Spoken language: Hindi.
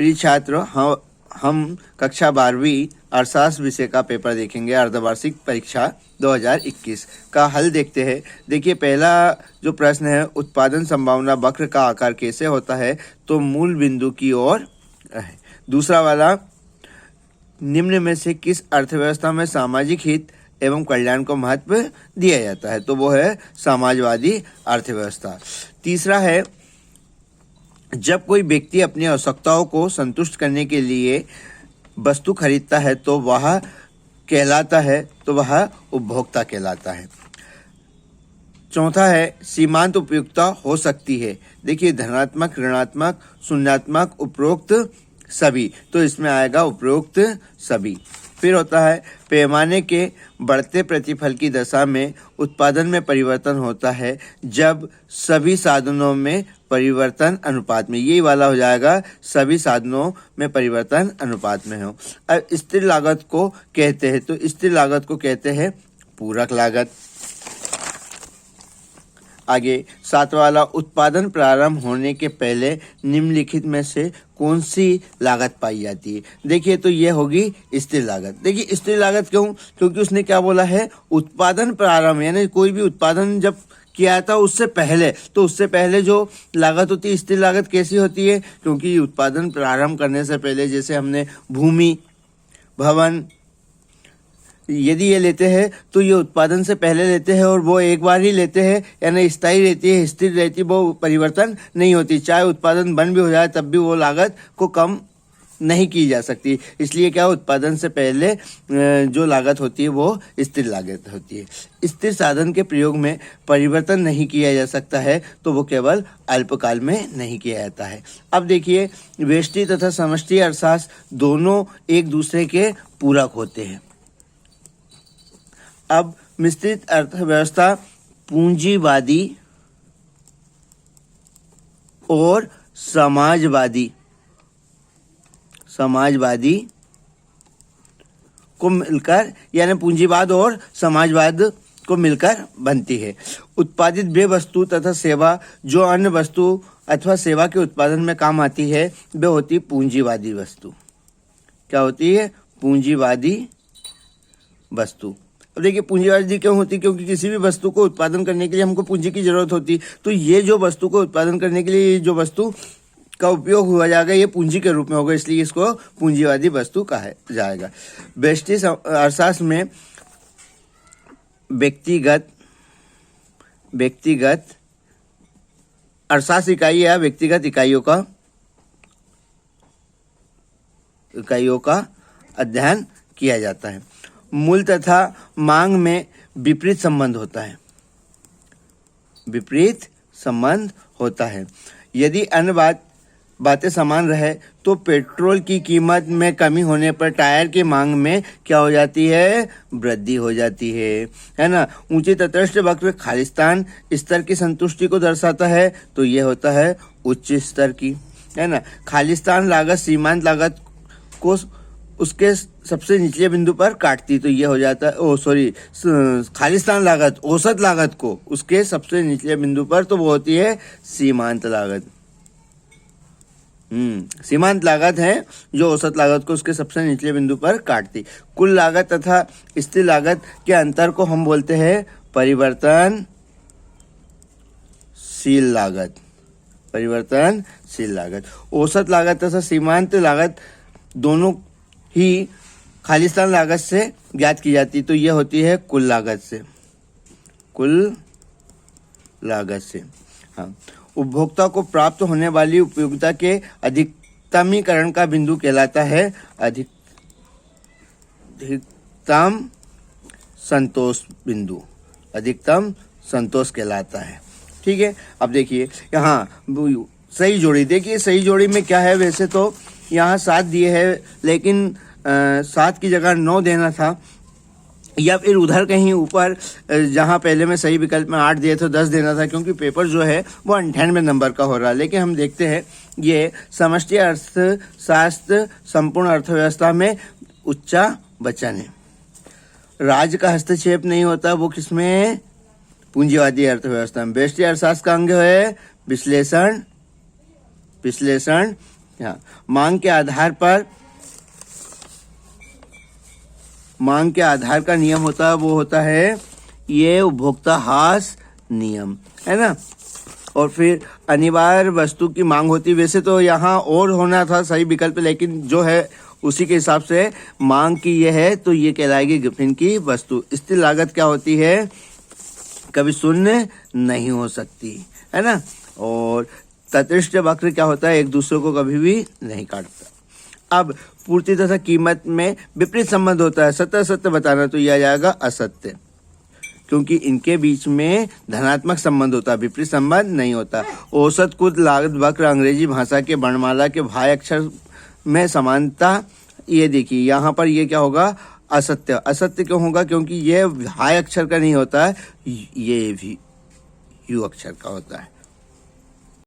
प्रिय छात्र, हम कक्षा 12वीं अर्थशास्त्र विषय का पेपर देखेंगे। अर्धवार्षिक परीक्षा 2021 का हल देखते हैं। देखिए, पहला जो प्रश्न है, उत्पादन संभावना वक्र का आकार कैसे होता है, तो मूल बिंदु की ओर है। दूसरा वाला, निम्न में से किस अर्थव्यवस्था में सामाजिक हित एवं कल्याण को महत्व दिया जाता है, तो वो है समाजवादी अर्थव्यवस्था। तीसरा है, जब कोई व्यक्ति अपनी आवश्यकताओं को संतुष्ट करने के लिए वस्तु खरीदता है तो वह कहलाता है, तो वह उपभोक्ता कहलाता है। चौथा है, सीमांत उपयुक्तता हो सकती है। देखिए, धनात्मक, ऋणात्मक, शून्यात्मक, उपरोक्त सभी, तो इसमें आएगा उपरोक्त सभी। फिर होता है, पैमाने के बढ़ते प्रतिफल की दशा में उत्पादन में परिवर्तन होता है जब सभी साधनों में परिवर्तन अनुपात में, यही वाला हो जाएगा, सभी साधनों में परिवर्तन अनुपात में हो। अब स्थिर लागत को कहते हैं, तो स्थिर लागत को कहते हैं पूरक लागत। आगे 7 वाला, उत्पादन प्रारंभ होने के पहले निम्नलिखित में से कौन सी लागत पाई जाती है। देखिए, तो ये होगी स्थिर लागत। देखिए, स्थिर लागत क्यों? क्योंकि उसने क्या बोला है, उत्पादन प्रारंभ, यानी कोई भी उत्पादन जब किया था उससे पहले, तो उससे पहले जो लागत होती है स्थिर लागत कैसी होती है, क्योंकि उत्पादन प्रारंभ करने से पहले, जैसे हमने भूमि, भवन, यदि ये लेते हैं तो ये उत्पादन से पहले लेते हैं और वो एक बार ही लेते हैं, यानी स्थायी रहती है, स्थिर रहती है, वो परिवर्तन नहीं होती। चाहे उत्पादन बंद भी हो जाए तब भी वो लागत को कम नहीं की जा सकती। इसलिए क्या, उत्पादन से पहले जो लागत होती है वो स्थिर लागत होती है। स्थिर साधन के प्रयोग में परिवर्तन नहीं किया जा सकता है, तो वो केवल अल्पकाल में नहीं किया जाता है। अब देखिए, व्यष्टि तथा समष्टि अर्थशास्त्र दोनों एक दूसरे के पूरक होते हैं। अब मिश्रित अर्थव्यवस्था पूंजीवादी और समाजवादी को मिलकर, यानी पूंजीवाद और समाजवाद को मिलकर बनती है। उत्पादित वे वस्तु तथा सेवा जो अन्य वस्तु अथवा सेवा के उत्पादन में काम आती है, वे होती पूंजीवादी वस्तु। क्या होती है? पूंजीवादी वस्तु। अब देखिए, पूंजीवादी क्यों होती? क्योंकि किसी भी वस्तु को उत्पादन करने के लिए हमको पूंजी की जरूरत होती। तो ये जो वस्तु को उत्पादन करने के लिए जो वस्तु का उपयोग हुआ जाएगा, ये पूंजी के रूप में होगा, इसलिए इसको पूंजीवादी वस्तु कहा जाएगा। व्यष्टि अर्थशास्त्र में व्यक्तिगत अर्थशास्त्र इकाई या व्यक्तिगत इकाइयों का अध्ययन किया जाता है। मूल्य तथा मांग में विपरीत संबंध होता है। यदि अन्य बातें समान रहे तो पेट्रोल की कीमत में कमी होने पर टायर की मांग में क्या हो जाती है? वृद्धि हो जाती है ना। ऊंची तटस्थ वक्र खालिस्तान स्तर की संतुष्टि को दर्शाता है, तो ये होता है उच्च स्तर की, है ना। खालिस्तान लागत सीमांत लागत को उसके सबसे निचले बिंदु पर काटती, तो ये हो जाता है खालिस्तान लागत औसत लागत को उसके सबसे निचले बिंदु पर, तो वो होती है सीमांत लागत। सीमांत लागत है जो औसत लागत को उसके सबसे निचले बिंदु पर काटती। कुल लागत तथा स्थिर लागत के अंतर को हम बोलते हैं परिवर्तनशील लागत। औसत लागत तथा सीमांत लागत दोनों ही खालिस्तान लागत से ज्ञात की जाती, तो यह होती है कुल लागत से। हाँ, उपभोक्ता को प्राप्त होने वाली उपयोगिता के अधिकतमीकरण का बिंदु कहलाता है अधिकतम संतोष कहलाता है। ठीक है। अब देखिए यहाँ सही जोड़ी, देखिए सही जोड़ी में क्या है, वैसे तो यहाँ 7 दिए हैं, लेकिन 7 की जगह 9 देना था, या फिर उधर कहीं ऊपर जहाँ पहले में सही विकल्प में 8 दिए थे 10 देना था, क्योंकि पेपर जो है वो 98 नंबर का हो रहा है। लेकिन हम देखते हैं, ये समष्टि अर्थशास्त्र संपूर्ण अर्थव्यवस्था में उच्चा वचन है। राज्य का हस्तक्षेप नहीं होता, वो किसमें? पूंजीवादी अर्थव्यवस्था में। व्यष्टि अर्थशास्त्र का अंग है विश्लेषण, हाँ, मांग के आधार का नियम होता है, वो होता है ये उपभोक्ता ह्रास नियम, है ना। और फिर अनिवार्य वस्तु की मांग होती, वैसे तो यहाँ और होना था सही विकल्प, लेकिन जो है उसी के हिसाब से मांग की ये है, तो ये कहलाएगी गिफ्टिन की वस्तु। स्थिर लागत क्या होती है, कभी शून्य नहीं हो सकती, है ना। और तटस्थ वक्र क्या होता है, एक दूसरे को कभी भी नहीं काटता। अब पूर्ति तथा कीमत में विपरीत संबंध होता है, सत्य सत्य बताना, तो यह आ जाएगा असत्य, क्योंकि इनके बीच में धनात्मक संबंध होता है, विपरीत संबंध नहीं होता। औसत कुल लागत वक्र अंग्रेजी भाषा के वर्णमाला के भाई अक्षर में समानता, ये देखिए यहाँ पर ये क्या होगा, असत्य। असत्य क्यों होगा, क्योंकि ये हाई अक्षर का नहीं होता है, ये भी यू अक्षर का होता है।